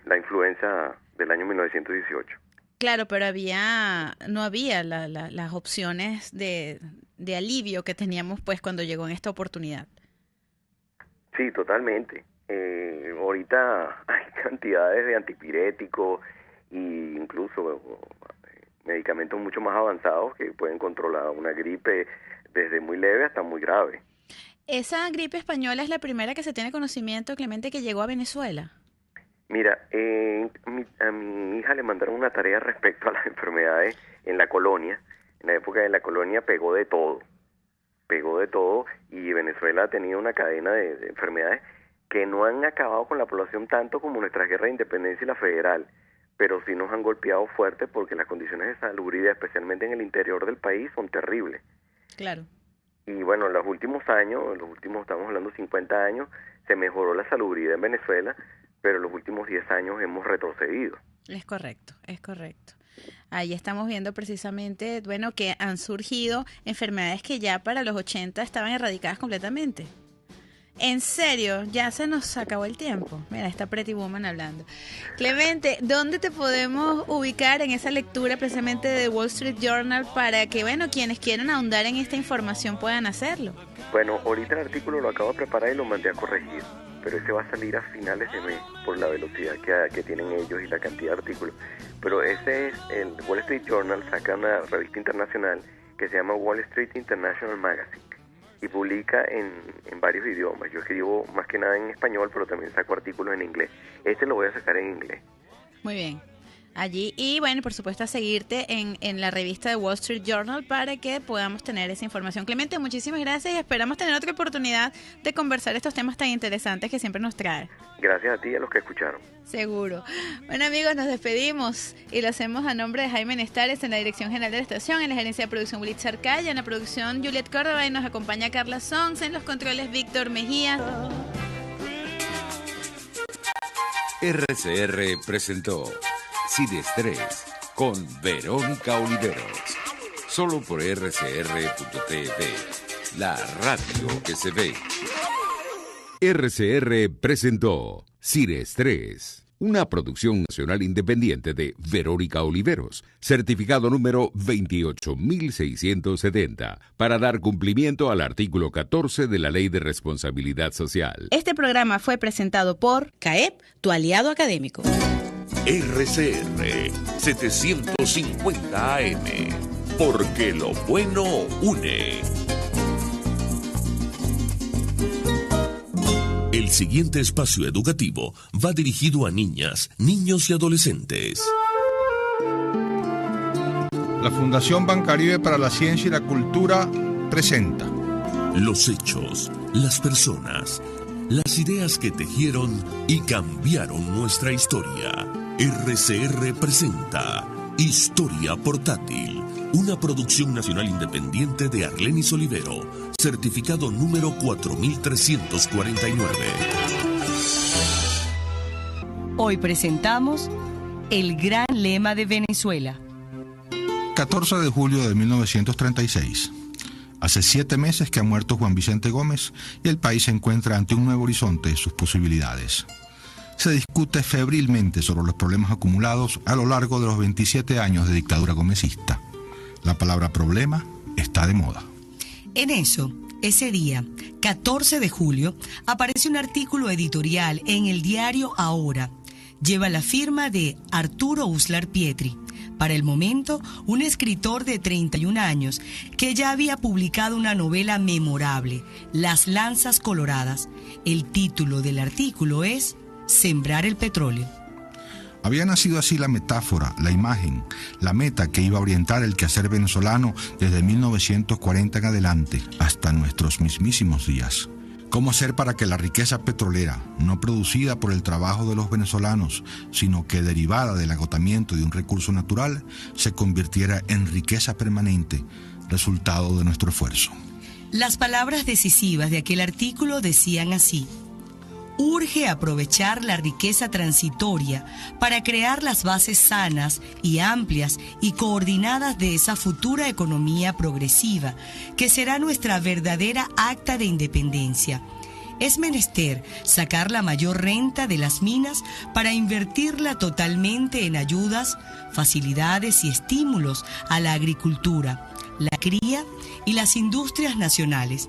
la influenza del año 1918. Claro, pero no había las opciones de alivio que teníamos pues cuando llegó en esta oportunidad. Sí, totalmente. Ahorita hay cantidades de antipiréticos e incluso medicamentos mucho más avanzados que pueden controlar una gripe desde muy leve hasta muy grave. ¿Esa gripe española es la primera que se tiene conocimiento, Clemente, que llegó a Venezuela? Mira, a mi hija le mandaron una tarea respecto a las enfermedades en la colonia. En la época de la colonia pegó de todo y Venezuela ha tenido una cadena de enfermedades que no han acabado con la población tanto como nuestra guerra de independencia y la federal, pero sí nos han golpeado fuerte porque las condiciones de salubridad, especialmente en el interior del país, son terribles. Claro. Y bueno, en los últimos años, estamos hablando 50 años, se mejoró la salubridad en Venezuela, pero en los últimos 10 años hemos retrocedido. Es correcto. Ahí estamos viendo precisamente, bueno, que han surgido enfermedades que ya para los 80 estaban erradicadas completamente. En serio, ya se nos acabó el tiempo. Mira, está Pretty Woman hablando. Clemente, ¿dónde te podemos ubicar en esa lectura precisamente de Wall Street Journal para que, bueno, quienes quieran ahondar en esta información puedan hacerlo? Bueno, ahorita el artículo lo acabo de preparar y lo mandé a corregir, pero ese va a salir a finales de mes por la velocidad que tienen ellos y la cantidad de artículos. Pero ese es el Wall Street Journal, saca una revista internacional que se llama Wall Street International Magazine y publica en varios idiomas. Yo escribo más que nada en español, pero también saco artículos en inglés. Este lo voy a sacar en inglés. Muy bien. Allí, y bueno, por supuesto, a seguirte en la revista de Wall Street Journal para que podamos tener esa información. Clemente, muchísimas gracias y esperamos tener otra oportunidad de conversar estos temas tan interesantes que siempre nos trae. Gracias a ti y a los que escucharon. Seguro. Bueno, amigos, nos despedimos y lo hacemos a nombre de Jaime Nestares en la dirección general de la estación, en la gerencia de producción Blitz Arcaya, en la producción Juliet Córdoba y nos acompaña Carla Sons, en los controles Víctor Mejía. RCR presentó Sin Estrés con Verónica Oliveros. Solo por rcr.tv, la radio que se ve. RCR presentó Sin Estrés. Una producción nacional independiente de Verónica Oliveros, certificado número 28670, para dar cumplimiento al artículo 14 de la Ley de Responsabilidad Social. Este programa fue presentado por CAEP, tu aliado académico. RCR 750 AM, porque lo bueno une. El siguiente espacio educativo va dirigido a niñas, niños y adolescentes. La Fundación Bancaribe para la Ciencia y la Cultura presenta los hechos, las personas, las ideas que tejieron y cambiaron nuestra historia. RCR presenta Historia Portátil, una producción nacional independiente de Arlenis Olivero, certificado número 4349. Hoy presentamos el gran lema de Venezuela. 14 de julio de 1936. Hace 7 meses que ha muerto Juan Vicente Gómez y el país se encuentra ante un nuevo horizonte de sus posibilidades. Se discute febrilmente sobre los problemas acumulados a lo largo de los 27 años de dictadura gomecista. La palabra problema está de moda. En eso, ese día, 14 de julio, aparece un artículo editorial en el diario Ahora. Lleva la firma de Arturo Uslar Pietri, para el momento un escritor de 31 años que ya había publicado una novela memorable, Las Lanzas Coloradas. El título del artículo es Sembrar el petróleo. Había nacido así la metáfora, la imagen, la meta que iba a orientar el quehacer venezolano desde 1940 en adelante hasta nuestros mismísimos días. ¿Cómo hacer para que la riqueza petrolera, no producida por el trabajo de los venezolanos, sino que derivada del agotamiento de un recurso natural, se convirtiera en riqueza permanente, resultado de nuestro esfuerzo? Las palabras decisivas de aquel artículo decían así: urge aprovechar la riqueza transitoria para crear las bases sanas y amplias y coordinadas de esa futura economía progresiva, que será nuestra verdadera acta de independencia. Es menester sacar la mayor renta de las minas para invertirla totalmente en ayudas, facilidades y estímulos a la agricultura, la cría y las industrias nacionales.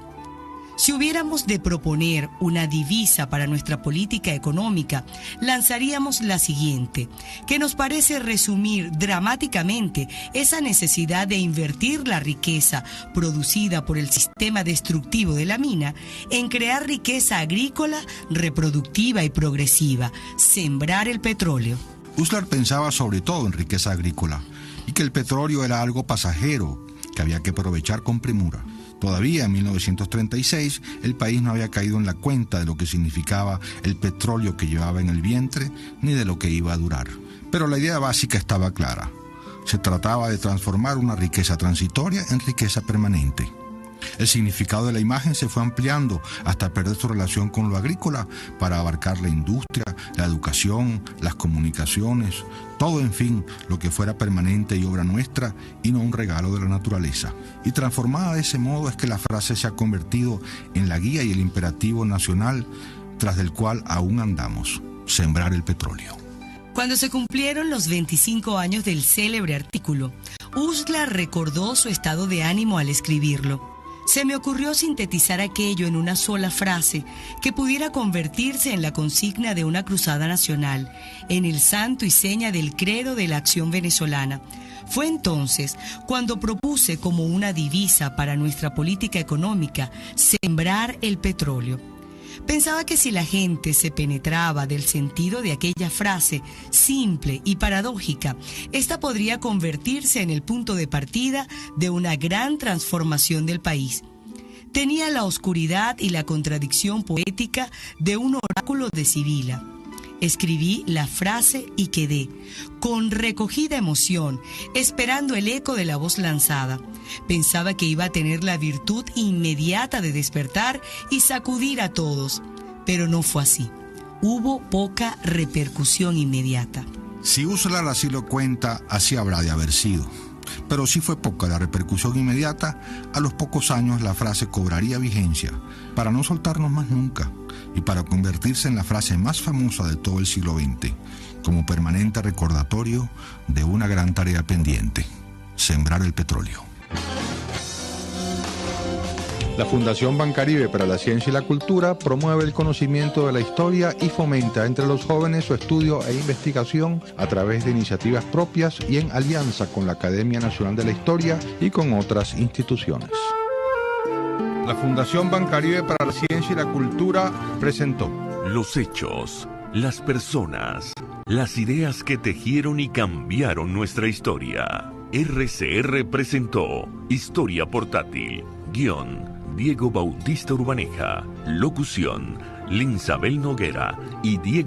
Si hubiéramos de proponer una divisa para nuestra política económica, lanzaríamos la siguiente, que nos parece resumir dramáticamente esa necesidad de invertir la riqueza producida por el sistema destructivo de la mina en crear riqueza agrícola, reproductiva y progresiva, sembrar el petróleo. Uslar pensaba sobre todo en riqueza agrícola y que el petróleo era algo pasajero que había que aprovechar con premura. Todavía en 1936 el país no había caído en la cuenta de lo que significaba el petróleo que llevaba en el vientre ni de lo que iba a durar. Pero la idea básica estaba clara. Se trataba de transformar una riqueza transitoria en riqueza permanente. El significado de la imagen se fue ampliando hasta perder su relación con lo agrícola para abarcar la industria, la educación, las comunicaciones, todo, en fin, lo que fuera permanente y obra nuestra y no un regalo de la naturaleza. Y transformada de ese modo es que la frase se ha convertido en la guía y el imperativo nacional tras del cual aún andamos: sembrar el petróleo. Cuando se cumplieron los 25 años del célebre artículo, Uslar recordó su estado de ánimo al escribirlo. Se me ocurrió sintetizar aquello en una sola frase que pudiera convertirse en la consigna de una cruzada nacional, en el santo y seña del credo de la acción venezolana. Fue entonces cuando propuse como una divisa para nuestra política económica sembrar el petróleo. Pensaba que si la gente se penetraba del sentido de aquella frase simple y paradójica, esta podría convertirse en el punto de partida de una gran transformación del país. Tenía la oscuridad y la contradicción poética de un oráculo de Sibila. Escribí la frase y quedé, con recogida emoción, esperando el eco de la voz lanzada. Pensaba que iba a tener la virtud inmediata de despertar y sacudir a todos, pero no fue así. Hubo poca repercusión inmediata. Si Uslar así lo cuenta, así habrá de haber sido. Pero sí fue poca la repercusión inmediata. A los pocos años la frase cobraría vigencia para no soltarnos más nunca y para convertirse en la frase más famosa de todo el siglo XX, como permanente recordatorio de una gran tarea pendiente: sembrar el petróleo. La Fundación Bancaribe para la Ciencia y la Cultura promueve el conocimiento de la historia y fomenta entre los jóvenes su estudio e investigación a través de iniciativas propias y en alianza con la Academia Nacional de la Historia y con otras instituciones. La Fundación Bancaribe para la Ciencia y la Cultura presentó los hechos, las personas, las ideas que tejieron y cambiaron nuestra historia. RCR presentó Historia Portátil. Guión: Diego Bautista Urbaneja. Locución: Linsabel Noguera y Diego